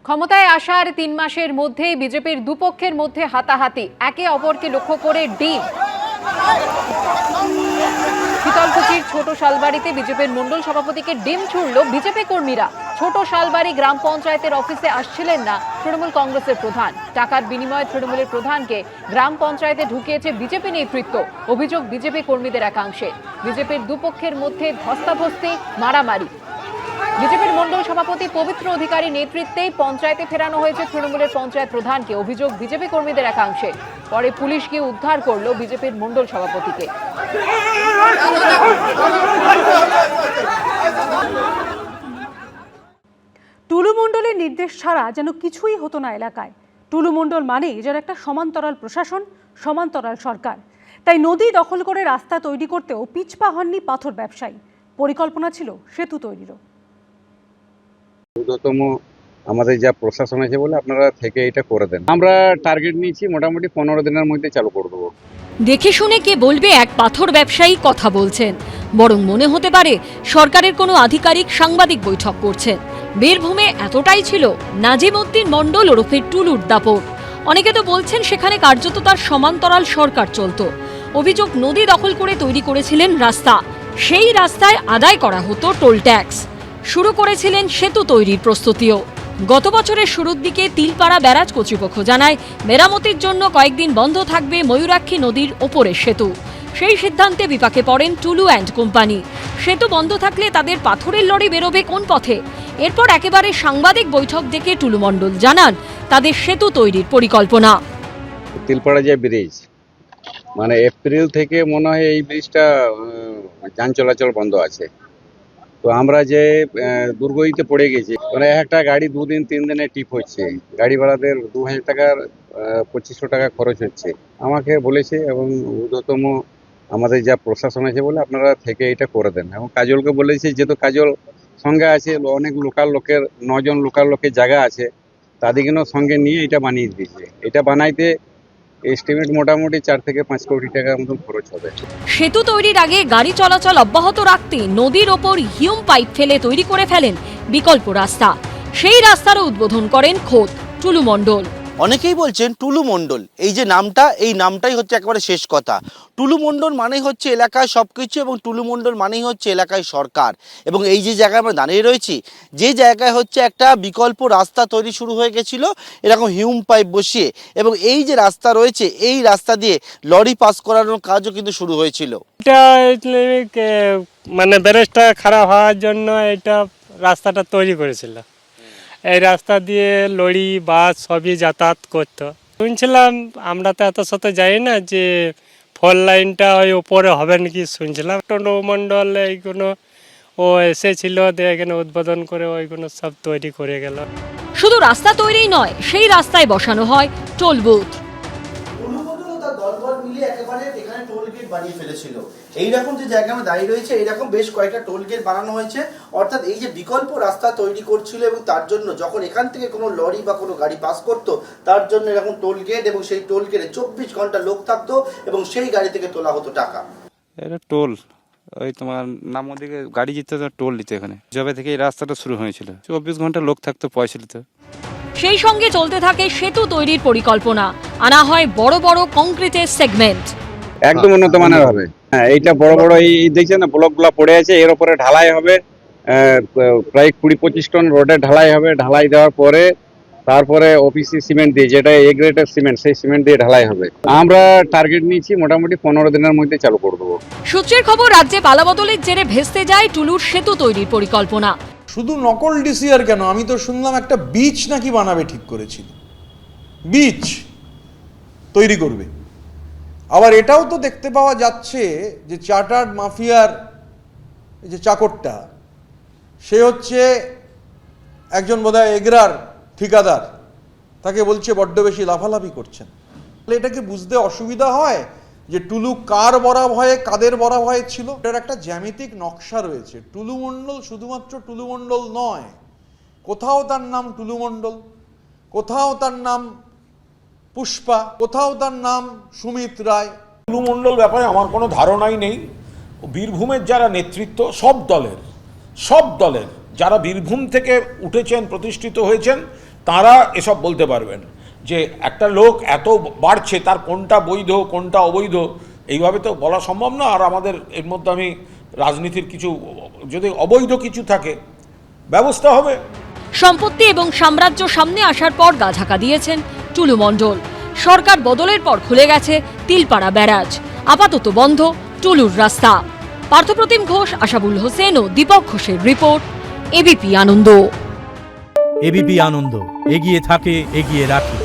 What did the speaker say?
ক্ষমতায় আসার ৩ মাসের মধ্যেই বিজেপির দুপক্ষের মধ্যে হাতাহাতি, একে অপরকে লক্ষ্য করে ডিম। শীতলকুচির ছোট শালবাড়িতে বিজেপির মণ্ডল সভাপতিকে ডিম ছুড়ল বিজেপি কর্মীরা। ছোট শালবাড়ি গ্রাম পঞ্চায়েতের অফিসে আসছিলেন না তৃণমূল কংগ্রেসের প্রধান। টাকার বিনিময়ে তৃণমূলের প্রধানকে গ্রাম পঞ্চায়েতে ঢুকিয়েছে বিজেপি নেতৃত্ব, অভিযোগ বিজেপি কর্মীদের একাংশে। বিজেপির দুপক্ষের মধ্যে ধস্তাধস্তি, মারামারি। বিজেপির মণ্ডল সভাপতি পবিত্র অধিকারী নেতৃত্বেই পঞ্চায়েতে ফেরানো হয়েছে তৃণমূলের পঞ্চায়েত প্রধানকে, অভিযোগ বিজেপি কর্মীদের একাংশে। পরে পুলিশ গিয়ে উদ্ধার করল বিজেপির মণ্ডল সভাপতিকে। টুলু মণ্ডলের নির্দেশ ছাড়া যেন কিছুই হতো না এলাকায়। টুলু মণ্ডল মানেই যেন একটা সমান্তরাল প্রশাসন, সমান্তরাল সরকার। তাই নদী দখল করে রাস্তা তৈরি করতেও পিছপা হননি পাথর ব্যবসায়ী। পরিকল্পনা ছিল সেতু তৈরিরও। ঊর্ধ্বতম আমাদের যা প্রশাসন আছে বলে আপনারা থেকে এটা করে দেন। আমরা টার্গেট নিয়েছি মোটামুটি 15 দিনের মধ্যে চালু করে দেবো। দেখে শুনে কে বলবে এক পাথর ব্যবসায়ী কথা বলছেন, বরং মনে হতে পারে সরকারের কোনো আধিকারিক সাংবাদিক বৈঠক করছেন। বীরভূমে এতটাই ছিল নাজিম উদ্দিন মণ্ডল ওরফে টুলুর দাপট। অনেকে তো বলছেন সেখানে কার্যত তার সমান্তরাল সরকার চলত। অভিযোগ নদী দখল করে তৈরি করেছিলেন রাস্তা, সেই রাস্তায় আদায় করা হতো টোল ট্যাক্স। শুরু করেছিলেন সেতু তৈরির প্রস্তুতিও। গত বছরের শুরুর দিকে তিলপাড়া ব্যারাজ কর্তৃপক্ষ জানায় মেরামতির জন্য কয়েকদিন বন্ধ থাকবে ময়ূরাক্ষী নদীর ওপরের সেতু। সেই সিদ্ধান্তে বিপাকে পড়েন টুলু অ্যান্ড কোম্পানি। সেতু বন্ধ থাকলে তাদের পাথরের লরি বেরোবে কোন পথে? এরপর একেবারে সাংবাদিক বৈঠক ডেকে টুলু মণ্ডল জানান তাদের সেতু তৈরির পরিকল্পনা। তিলপাড়া যে ব্রিজ, মানে এপ্রিল থেকে মনে হয় এই ব্রিজটা যান চলাচল বন্ধ আছে। তো আমরা যে দুর্গতিতে পড়ে গেছি, মানে একটা গাড়ি 2 দিন 3 দিনে টিপ হচ্ছে, গাড়ি ভাড়াদের 2000 টাকার 2500 টাকা খরচ হচ্ছে। আমাকে বলেছে এবং ঊর্ধ্বতম আমাদের যা প্রশাসন আছে বলে আপনারা থেকে এটা করে দেন। এবং কাজলকে বলেছে, যেহেতু কাজল সঙ্গে আছে, অনেক লোকাল লোকের 9 জন লোকাল লোকের জায়গা আছে, তাদেরকেও সঙ্গে নিয়ে এটা বানিয়ে দিয়েছে। এটা বানাইতে এস্টিমেট মোটামুটি 4 থেকে 5 কোটি টাকার মতন খরচ হবে। সেতু তৈরির আগে গাড়ি চলাচল অব্যাহত রাখতে নদীর ওপর হিউম পাইপ ফেলে তৈরি করে ফেলেন বিকল্প রাস্তা। সেই রাস্তারও উদ্বোধন করেন খোদ টুলু মণ্ডল। অনেকেই বলছেন টুলু মণ্ডল এই যে নামটা, এই নামটাই হচ্ছে একেবারে শেষ কথা। টুলু মণ্ডল মানেই হচ্ছে এলাকায় সবকিছু, এবং টুলু মণ্ডল মানেই হচ্ছে এলাকায় সরকার। এবং এই যে জায়গায় আমরা দাঁড়িয়ে রয়েছি, যে জায়গায় হচ্ছে একটা বিকল্প রাস্তা তৈরি শুরু হয়ে গেছিল এরকম হিউম পাইপ বসিয়ে, এবং এই যে রাস্তা রয়েছে এই রাস্তা দিয়ে লরি পাস করানোর কাজও কিন্তু শুরু হয়েছিল। এটা মানে ব্যারেজটা খারাপ হওয়ার জন্য এটা রাস্তাটা তৈরি করেছিল। এই রাস্তা দিয়ে লরি বাস সবই যাতায়াত করতো। শুনছিলাম, আমরা তো এত শত যাই না, যে ফোর লাইনটা ওই ওপরে হবে নাকি শুনছিলাম। টুলু মণ্ডল এইগুলো ও এসেছিল, এখানে উদ্বোধন করে ওইগুলো সব তৈরি করে গেল। শুধু রাস্তা তৈরিই নয়, সেই রাস্তায় বসানো হয় টোল বুথ। বানিয়ে ফেলেছিল। এইরকম যে জায়গা আমরা দাঁড়িয়ে রয়েছে, এইরকম বেশ কয়েকটা টোল গেট বানানো হয়েছে। অর্থাৎ এই যে বিকল্প রাস্তা তৈরি করছিল, এবং তার জন্য যখন এখান থেকে কোনো লরি বা কোনো গাড়ি পাস করতো, তার জন্য এরকম টোল গেট, এবং সেই টোল গেটে 24 ঘন্টা লোক থাকতো, এবং সেই গাড়ি থেকে তোলা হতো টাকা। এটা টোল, ওই তোমার নাম ওদিকে গাড়ি যেতে টোল দিতে। এখানে যবে থেকে এই রাস্তাটা শুরু হয়েছিল 24 ঘন্টা লোক থাকতো, পয়সা দিত। সেই সঙ্গে চলতে থাকে সেতু তৈরির পরিকল্পনা। আনা হয় বড় বড় কংক্রিটের সেগমেন্ট, একদম উন্নত মানের হবে। হ্যাঁ, এইটা বড় বড় এই দেখছেন না ব্লকগুলো পড়ে আছে, এর উপরে ঢালাই হবে। প্রায় 20-25 টন রোডে ঢালাই হবে। ঢালাই দেওয়ার পরে তারপরে ওপিসি সিমেন্ট দিয়ে, যেটা এ গ্রেডের সিমেন্ট, সেই সিমেন্ট দিয়ে ঢালাই হবে। আমরা টার্গেট নিয়েছি মোটামুটি 15 দিনের মধ্যে চালু করে দেবো। সূত্রের খবর, রাজ্যে পালাবদলের জেরে ভেস্তে যায় টুলুর সেতু তৈরির পরিকল্পনা। শুধু নকল ডিসিআর কেন, আমি তো শুনলাম একটা বিচ নাকি বানাবে ঠিক করেছিল, বিচ তৈরি করবে। আবার এটাও তো দেখতে পাওয়া যাচ্ছে যে চার্টার্ড মাফিয়ার যে চাকরটা, সে হচ্ছে একজন বোধহয় এগরার ঠিকাদার, তাকে বলছে বড্ড বেশি লাফালাফি করছেন। তাহলে এটাকে বুঝতে অসুবিধা হয় যে টুলু কার বরা ভয়ে, কাদের বরা ভয়ে ছিল। এটার একটা জ্যামিতিক নকশা রয়েছে। টুলু মণ্ডল শুধুমাত্র টুলু মণ্ডল নয়, কোথাও তার নাম টুলু মণ্ডল, কোথাও তার নাম পুষ্পা, কোথাও তার নাম সুমিত রায়। টুলু মণ্ডল ব্যাপারে আমার কোনো ধারণাই নেই। বীরভূমের যারা নেতৃত্ব, সব দলের যারা বীরভূম থেকে উঠেছেন, প্রতিষ্ঠিত হয়েছেন, তারা এসব বলতে পারবেন যে একটা লোক এত বাড়ছে, তার কোনটা বৈধ কোনটা অবৈধ এইভাবে তো বলা সম্ভব না। আর আমাদের এর মধ্যে আমি রাজনীতির কিছু, যদি অবৈধ কিছু থাকে ব্যবস্থা হবে। সম্পত্তি এবং সাম্রাজ্য সামনে আসার পর গা ঢাকা দিয়েছেন টুলু মণ্ডল। সরকার বদলের পর খুলে গেছে তিলপাড়া ব্যারাজ, আপাতত বন্ধ টুলুর রাস্তা। পার্থপ্রতিম ঘোষ, আশাবুল হোসেন ও দীপক ঘোষের রিপোর্ট, এবিপি আনন্দ। এবিপি আনন্দ, এগিয়ে থাকে, এগিয়ে রাখে।